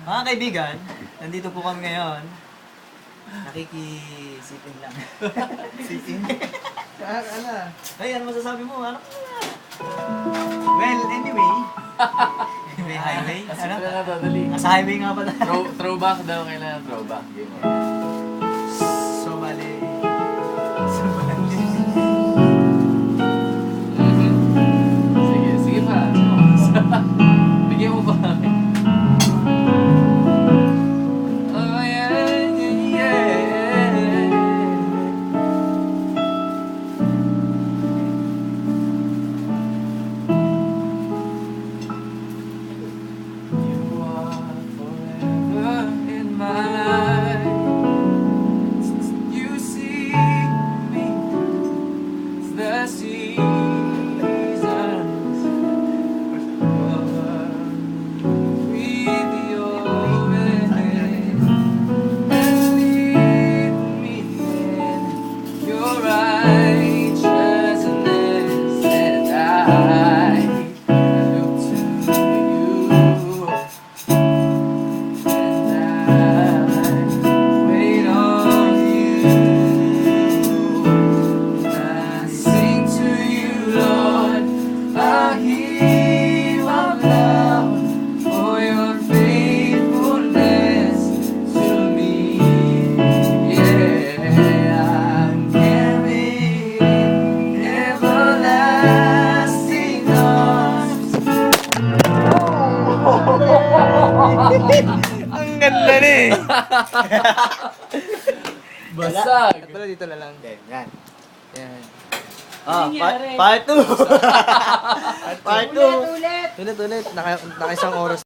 Mga kaibigan, nandito po kami ngayon. Nakikisipin lang. Sipin? Ano? Ay, ano masasabi mo? Ano? Well, anyway. Anyway, highway. Kasi Ano? pala nadadali. Nasa highway nga pala. Throwback daw, kailangan throwback. Game on. So, bali. So, bali. Sige, sige pa. Bigyan mo pa kami. Oh yeah, yeah, yeah. You are forever in my life. You see me, the seasons with your embrace, and lead me in your righteousness, and I look to you, and I wait on you. I sing to you, Lord, a hymn of love for your faithfulness to me. Yeah, I'm carried in everlasting arms. Ang ganda na eh! Basag! Pero dito na lang. Yan. Yan. Ah, nangyari? part 2! Part 2! Ulit! Ulit. Naka isang oras.